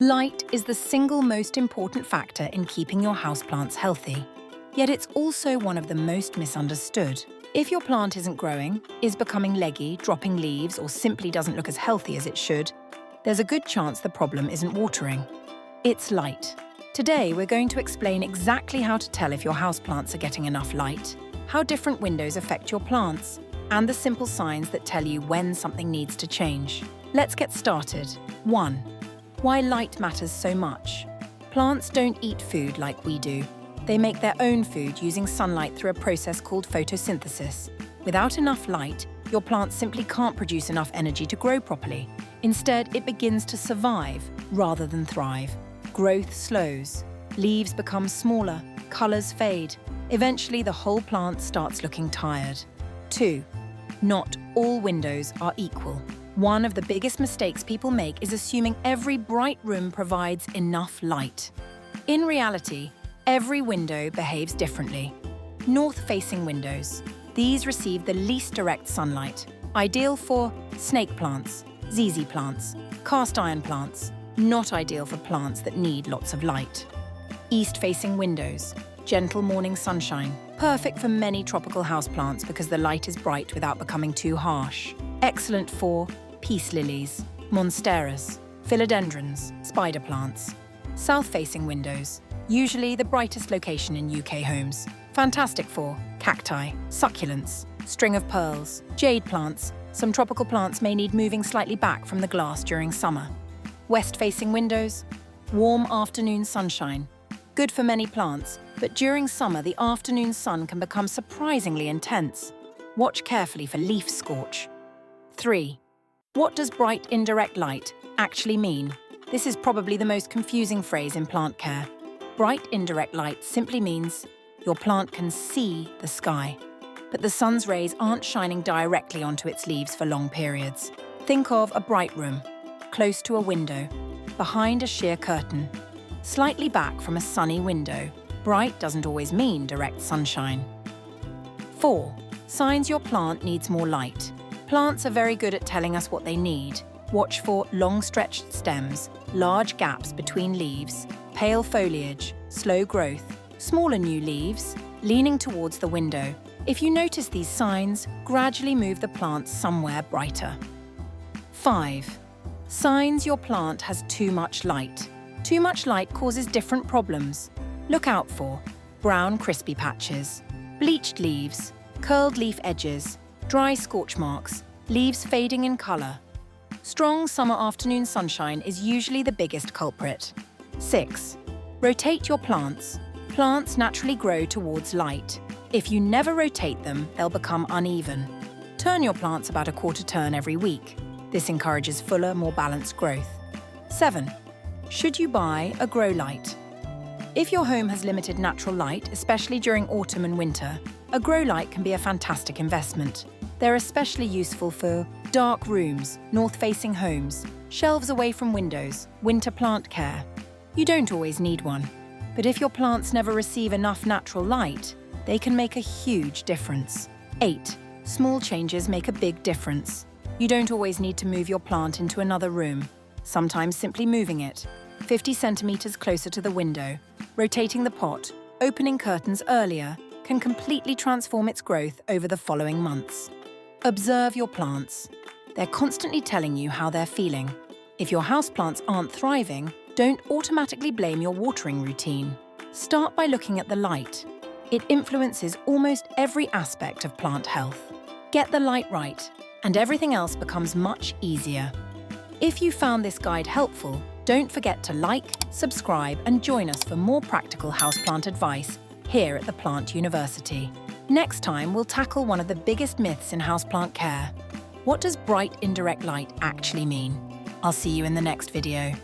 Light is the single most important factor in keeping your houseplants healthy. Yet it's also one of the most misunderstood. If your plant isn't growing, is becoming leggy, dropping leaves, or simply doesn't look as healthy as it should, there's a good chance the problem isn't watering. It's light. Today, we're going to explain exactly how to tell if your houseplants are getting enough light, how different windows affect your plants, and the simple signs that tell you when something needs to change. Let's get started. 1. Why light matters so much. Plants don't eat food like we do. They make their own food using sunlight through a process called photosynthesis. Without enough light, your plant simply can't produce enough energy to grow properly. Instead, it begins to survive rather than thrive. Growth slows. Leaves become smaller, colors fade. Eventually, the whole plant starts looking tired. 2. Not all windows are equal. One of the biggest mistakes people make is assuming every bright room provides enough light. In reality, every window behaves differently. North-facing windows. These receive the least direct sunlight, ideal for snake plants, ZZ plants, cast iron plants, not ideal for plants that need lots of light. East-facing windows. Gentle morning sunshine, perfect for many tropical houseplants because the light is bright without becoming too harsh. Excellent for peace lilies, monsteras, philodendrons, spider plants. South-facing windows, usually the brightest location in UK homes. Fantastic for cacti, succulents, string of pearls, jade plants. Some tropical plants may need moving slightly back from the glass during summer. West-facing windows, warm afternoon sunshine. Good for many plants, but during summer the afternoon sun can become surprisingly intense. Watch carefully for leaf scorch. 3. What does bright indirect light actually mean? This is probably the most confusing phrase in plant care. Bright indirect light simply means your plant can see the sky, but the sun's rays aren't shining directly onto its leaves for long periods. Think of a bright room, close to a window, behind a sheer curtain, slightly back from a sunny window. Bright doesn't always mean direct sunshine. 4. Signs your plant needs more light. Plants are very good at telling us what they need. Watch for long stretched stems, large gaps between leaves, pale foliage, slow growth, smaller new leaves, leaning towards the window. If you notice these signs, gradually move the plant somewhere brighter. 5. Signs your plant has too much light. Too much light causes different problems. Look out for brown crispy patches, bleached leaves, curled leaf edges, dry scorch marks, leaves fading in color. Strong summer afternoon sunshine is usually the biggest culprit. 6. Rotate your plants. Plants naturally grow towards light. If you never rotate them, they'll become uneven. Turn your plants about a quarter turn every week. This encourages fuller, more balanced growth. 7. Should you buy a grow light? If your home has limited natural light, especially during autumn and winter, a grow light can be a fantastic investment. They're especially useful for dark rooms, north-facing homes, shelves away from windows, winter plant care. You don't always need one, but if your plants never receive enough natural light, they can make a huge difference. 8. Small changes make a big difference. You don't always need to move your plant into another room. Sometimes simply moving it 50 centimeters closer to the window, rotating the pot, opening curtains earlier, can completely transform its growth over the following months. Observe your plants. They're constantly telling you how they're feeling. If your houseplants aren't thriving, don't automatically blame your watering routine. Start by looking at the light. It influences almost every aspect of plant health. Get the light right, and everything else becomes much easier. If you found this guide helpful, don't forget to like, subscribe, and join us for more practical houseplant advice here at the Plant University. Next time, we'll tackle one of the biggest myths in houseplant care. What does bright indirect light actually mean? I'll see you in the next video.